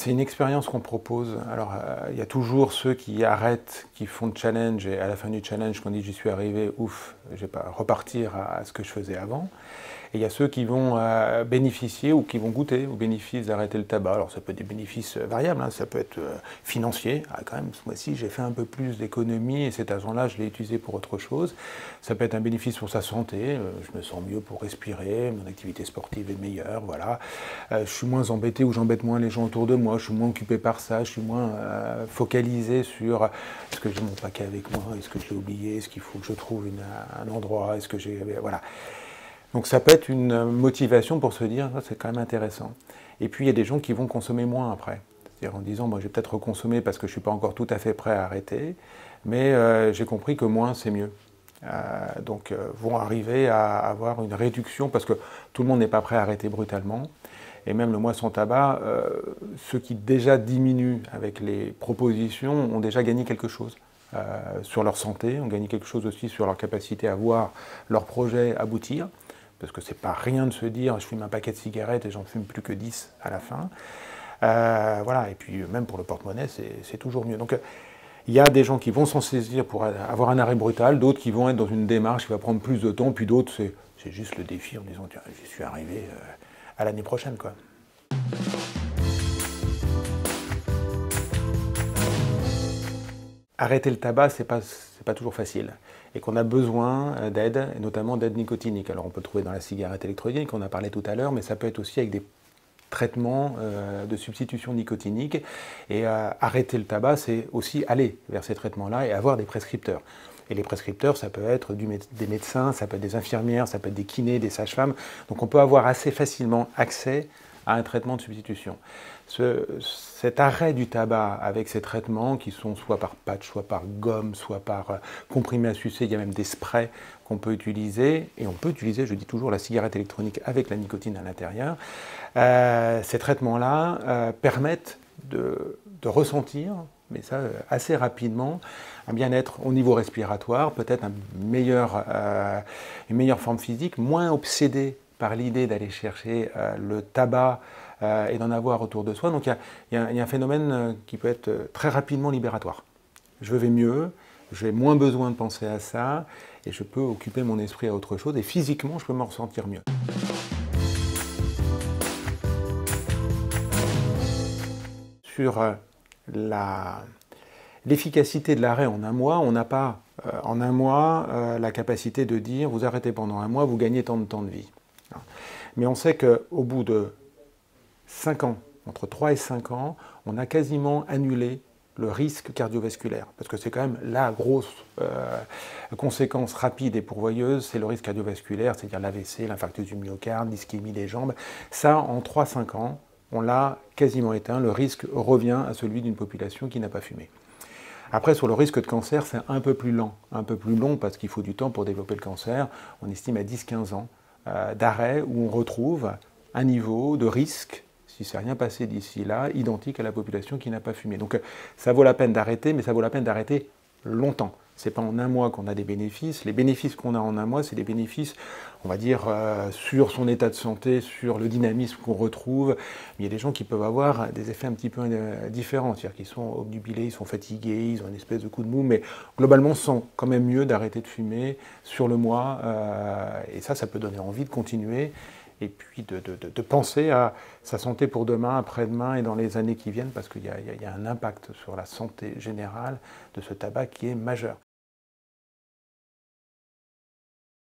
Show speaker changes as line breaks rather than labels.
C'est une expérience qu'on propose. Alors, il y a toujours ceux qui arrêtent, qui font le challenge, et à la fin du challenge, qu'on dit j'y suis arrivé, ouf, je vais pas repartir à ce que je faisais avant. Et il y a ceux qui vont bénéficier ou qui vont goûter aux bénéfices d'arrêter le tabac. Alors ça peut être des bénéfices variables, hein, ça peut être financier. Ah, quand même, ce mois-ci, j'ai fait un peu plus d'économies et cet argent-là, je l'ai utilisé pour autre chose. Ça peut être un bénéfice pour sa santé. Je me sens mieux pour respirer, mon activité sportive est meilleure, voilà. Je suis moins embêté ou j'embête moins les gens autour de moi, je suis moins occupé par ça, je suis moins focalisé sur est-ce que j'ai mon paquet avec moi, est-ce que je l'ai oublié, est-ce qu'il faut que je trouve un endroit, est-ce que j'ai... Voilà. Donc ça peut être une motivation pour se dire c'est quand même intéressant. Et puis il y a des gens qui vont consommer moins après. C'est-à-dire en disant moi je vais peut-être reconsommer parce que je ne suis pas encore tout à fait prêt à arrêter, mais j'ai compris que moins c'est mieux. Donc vont arriver à avoir une réduction parce que tout le monde n'est pas prêt à arrêter brutalement. Et même le mois sans tabac, ceux qui déjà diminuent avec les propositions ont déjà gagné quelque chose. Sur leur santé, ont gagné quelque chose aussi sur leur capacité à voir leur projet aboutir. Parce que c'est pas rien de se dire je fume un paquet de cigarettes et j'en fume plus que 10 à la fin. Voilà, et puis même pour le porte-monnaie, c'est toujours mieux. Donc il y a des gens qui vont s'en saisir pour avoir un arrêt brutal, d'autres qui vont être dans une démarche qui va prendre plus de temps, puis d'autres c'est juste le défi en disant tiens, j'y suis arrivé à l'année prochaine, quoi. Arrêter le tabac, c'est pas toujours facile. Et qu'on a besoin d'aide, et notamment d'aide nicotinique. Alors on peut le trouver dans la cigarette électronique, on a parlé tout à l'heure, mais ça peut être aussi avec des traitements de substitution nicotinique. Et arrêter le tabac, c'est aussi aller vers ces traitements-là et avoir des prescripteurs. Et les prescripteurs, ça peut être des médecins, ça peut être des infirmières, ça peut être des kinés, des sages-femmes. Donc on peut avoir assez facilement accès à un traitement de substitution. Cet arrêt du tabac avec ces traitements qui sont soit par patch, soit par gomme, soit par comprimé à sucer, il y a même des sprays qu'on peut utiliser, et on peut utiliser, je dis toujours, la cigarette électronique avec la nicotine à l'intérieur. Ces traitements-là permettent de ressentir, mais ça assez rapidement, un bien-être au niveau respiratoire, peut-être une meilleure forme physique, moins obsédé par l'idée d'aller chercher le tabac et d'en avoir autour de soi. Donc il y a un phénomène qui peut être très rapidement libératoire. Je vais mieux, j'ai moins besoin de penser à ça, et je peux occuper mon esprit à autre chose, et physiquement, je peux me ressentir mieux. Sur l'efficacité de l'arrêt en un mois, on n'a pas en un mois la capacité de dire vous arrêtez pendant un mois, vous gagnez tant de temps de vie. Mais on sait qu'au bout de 5 ans, entre 3 et 5 ans, on a quasiment annulé le risque cardiovasculaire. Parce que c'est quand même la grosse conséquence rapide et pourvoyeuse, c'est le risque cardiovasculaire, c'est-à-dire l'AVC, l'infarctus du myocarde, l'ischémie des jambes. Ça, en 3-5 ans, on l'a quasiment éteint. Le risque revient à celui d'une population qui n'a pas fumé. Après, sur le risque de cancer, c'est un peu plus lent. Un peu plus long parce qu'il faut du temps pour développer le cancer. On estime à 10-15 ans d'arrêt où on retrouve un niveau de risque, si c'est rien passé d'ici là, identique à la population qui n'a pas fumé. Donc ça vaut la peine d'arrêter, mais ça vaut la peine d'arrêter longtemps. Ce n'est pas en un mois qu'on a des bénéfices. Les bénéfices qu'on a en un mois, c'est des bénéfices, on va dire, sur son état de santé, sur le dynamisme qu'on retrouve. Mais il y a des gens qui peuvent avoir des effets un petit peu différents, c'est-à-dire qu'ils sont obnubilés, ils sont fatigués, ils ont une espèce de coup de mou, mais globalement, c'est quand même mieux d'arrêter de fumer sur le mois. Et ça peut donner envie de continuer. Et puis de penser à sa santé pour demain, après-demain et dans les années qui viennent, parce qu'il y a un impact sur la santé générale de ce tabac qui est majeur.